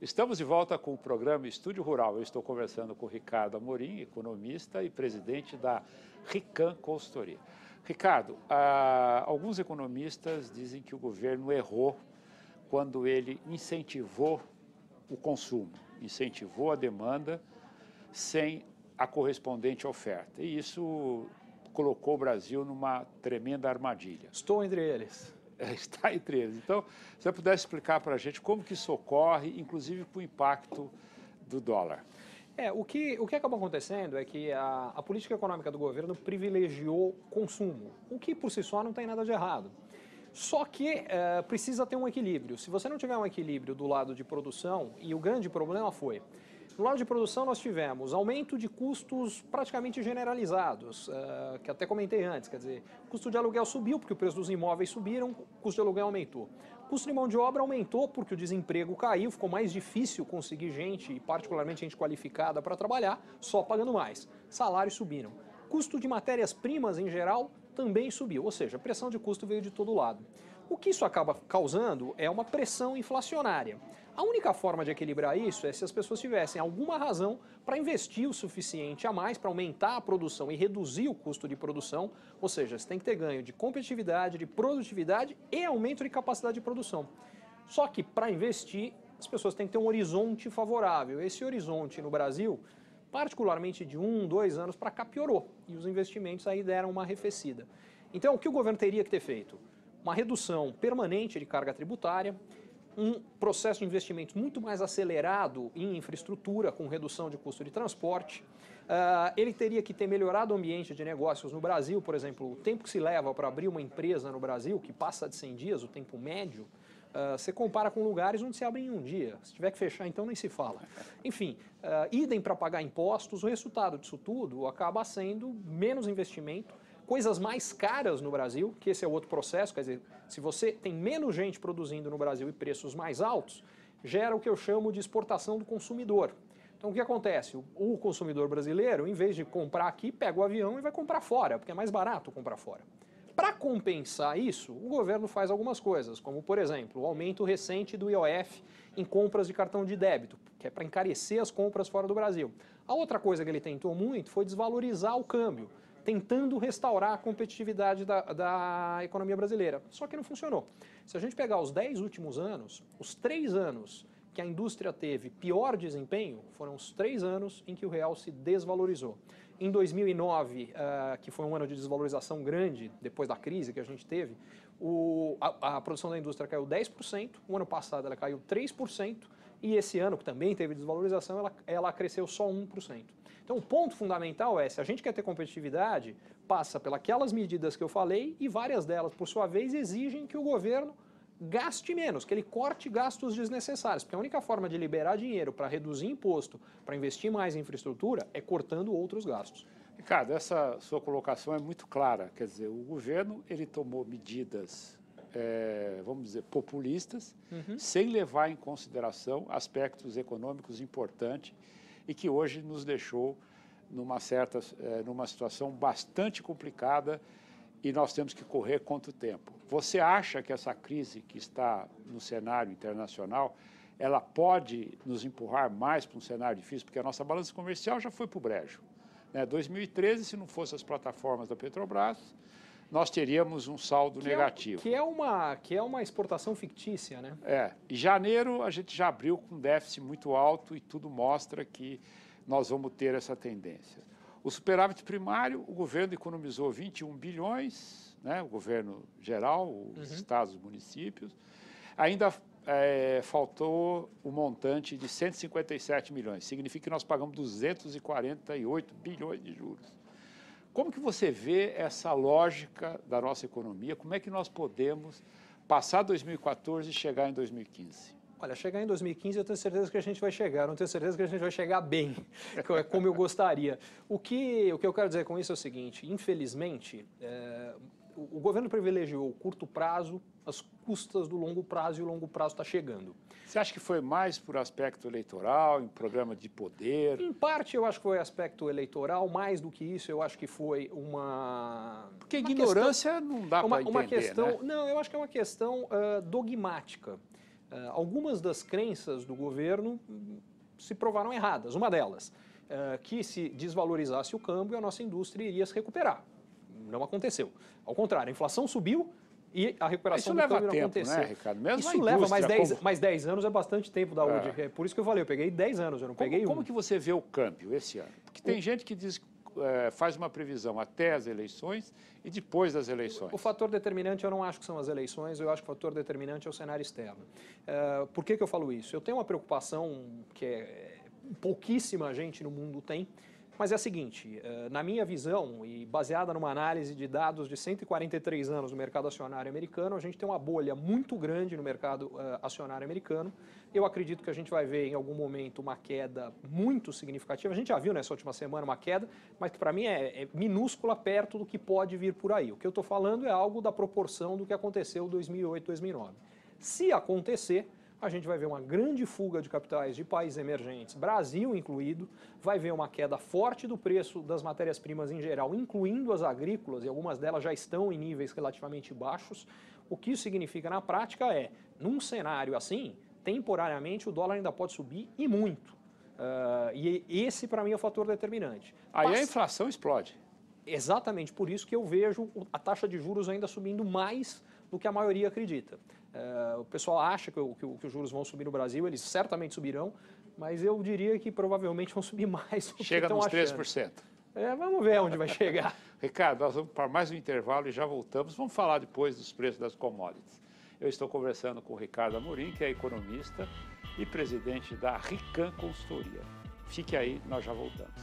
Estamos de volta com o programa Estúdio Rural. Eu estou conversando com o Ricardo Amorim, economista e presidente da Rican Consultoria. Ricardo, alguns economistas dizem que o governo errou quando ele incentivou o consumo, incentivou a demanda sem a correspondente oferta. E isso colocou o Brasil numa tremenda armadilha. Estou entre eles. Está entre eles. Então, se você pudesse explicar para a gente como que isso ocorre, inclusive com o impacto do dólar. O que acabou acontecendo é que a política econômica do governo privilegiou consumo, o que por si só não tem nada de errado. Só que precisa ter um equilíbrio. Se você não tiver um equilíbrio do lado de produção, e o grande problema foi, no lado de produção nós tivemos aumento de custos praticamente generalizados, que até comentei antes, quer dizer, o custo de aluguel subiu porque o preço dos imóveis subiram, o custo de aluguel aumentou. O custo de mão de obra aumentou porque o desemprego caiu, ficou mais difícil conseguir gente, particularmente gente qualificada para trabalhar, só pagando mais. Salários subiram. Custo de matérias-primas em geral também subiu, ou seja, a pressão de custo veio de todo lado. O que isso acaba causando é uma pressão inflacionária. A única forma de equilibrar isso é se as pessoas tivessem alguma razão para investir o suficiente a mais para aumentar a produção e reduzir o custo de produção, ou seja, você tem que ter ganho de competitividade, de produtividade e aumento de capacidade de produção. Só que para investir, as pessoas têm que ter um horizonte favorável. Esse horizonte no Brasil, particularmente de 1, 2 anos para cá, piorou e os investimentos aí deram uma arrefecida. Então, o que o governo teria que ter feito? Uma redução permanente de carga tributária, um processo de investimentos muito mais acelerado em infraestrutura, com redução de custo de transporte. Ele teria que ter melhorado o ambiente de negócios no Brasil, por exemplo, o tempo que se leva para abrir uma empresa no Brasil, que passa de 100 dias, o tempo médio, você compara com lugares onde se abre em um dia. Se tiver que fechar, então nem se fala. Enfim, idem para pagar impostos, o resultado disso tudo acaba sendo menos investimento, coisas mais caras no Brasil, que esse é outro processo, quer dizer, se você tem menos gente produzindo no Brasil e preços mais altos, gera o que eu chamo de exportação do consumidor. Então o que acontece? O consumidor brasileiro, em vez de comprar aqui, pega o avião e vai comprar fora, porque é mais barato comprar fora. Para compensar isso, o governo faz algumas coisas, como, por exemplo, o aumento recente do IOF em compras de cartão de débito, que é para encarecer as compras fora do Brasil. A outra coisa que ele tentou muito foi desvalorizar o câmbio, tentando restaurar a competitividade da economia brasileira. Só que não funcionou. Se a gente pegar os 10 últimos anos, os 3 anos que a indústria teve pior desempenho, foram os 3 anos em que o real se desvalorizou. Em 2009, que foi um ano de desvalorização grande, depois da crise que a gente teve, a produção da indústria caiu 10%, o ano passado ela caiu 3%, e esse ano, que também teve desvalorização, ela cresceu só 1%. Então, o ponto fundamental é, se a gente quer ter competitividade, passa pelas medidas que eu falei, e várias delas, por sua vez, exigem que o governo gaste menos, que ele corte gastos desnecessários, porque a única forma de liberar dinheiro para reduzir imposto, para investir mais em infraestrutura, é cortando outros gastos. Ricardo, essa sua colocação é muito clara, quer dizer, o governo ele tomou medidas, vamos dizer, populistas, sem levar em consideração aspectos econômicos importantes e que hoje nos deixou numa situação bastante complicada e nós temos que correr contra o tempo. Você acha que essa crise que está no cenário internacional, ela pode nos empurrar mais para um cenário difícil? Porque a nossa balança comercial já foi para o brejo. 2013, se não fosse as plataformas da Petrobras, nós teríamos um saldo negativo. Que é uma exportação fictícia, né? Em janeiro a gente já abriu com um déficit muito alto e tudo mostra que nós vamos ter essa tendência. O superávit primário, o governo economizou 21 bilhões, né? O governo geral, os estados, os municípios. Ainda faltou o montante de 157 milhões, significa que nós pagamos 248 bilhões de juros. Como que você vê essa lógica da nossa economia? Como é que nós podemos passar 2014 e chegar em 2015? Olha, chegar em 2015 eu tenho certeza que a gente vai chegar, não tenho certeza que a gente vai chegar bem, como eu gostaria. O que eu quero dizer com isso é o seguinte, infelizmente, o governo privilegiou o curto prazo, as custas do longo prazo, e o longo prazo está chegando. Você acha que foi mais por aspecto eleitoral, em programa de poder? Em parte eu acho que foi aspecto eleitoral, mais do que isso eu acho que foi uma... Porque ignorância não dá para entender, questão, né? Não, eu acho que é uma questão dogmática. Algumas das crenças do governo se provaram erradas. Uma delas, que se desvalorizasse o câmbio, a nossa indústria iria se recuperar. Não aconteceu. Ao contrário, a inflação subiu e a recuperação do câmbio não aconteceu. Né, Ricardo? Mesmo isso leva mais 10 anos, é bastante tempo, Daúde. É por isso que eu falei, eu peguei 10 anos, eu não peguei Como que você vê o câmbio esse ano? Porque tem gente que diz faz uma previsão até as eleições e depois das eleições. O fator determinante eu não acho que são as eleições, eu acho que o fator determinante é o cenário externo. Por que eu falo isso? Eu tenho uma preocupação que pouquíssima gente no mundo tem, mas é a seguinte, na minha visão e baseada numa análise de dados de 143 anos no mercado acionário americano, a gente tem uma bolha muito grande no mercado acionário americano. Eu acredito que a gente vai ver em algum momento uma queda muito significativa. A gente já viu nessa última semana uma queda, mas que para mim é minúscula perto do que pode vir por aí. O que eu estou falando é algo da proporção do que aconteceu em 2008, 2009. Se acontecer, a gente vai ver uma grande fuga de capitais de países emergentes, Brasil incluído, vai ver uma queda forte do preço das matérias-primas em geral, incluindo as agrícolas, e algumas delas já estão em níveis relativamente baixos. O que isso significa na prática é, num cenário assim, temporariamente o dólar ainda pode subir e muito. E esse, para mim, é o fator determinante. Aí a inflação explode. Exatamente por isso que eu vejo a taxa de juros ainda subindo mais do que a maioria acredita. O pessoal acha que os juros vão subir no Brasil, eles certamente subirão, mas eu diria que provavelmente vão subir mais do que estão achando. Chega nos 3%. Vamos ver onde vai chegar. Ricardo, nós vamos para mais um intervalo e já voltamos. Vamos falar depois dos preços das commodities. Eu estou conversando com o Ricardo Amorim, que é economista e presidente da Rican Consultoria. Fique aí, nós já voltamos.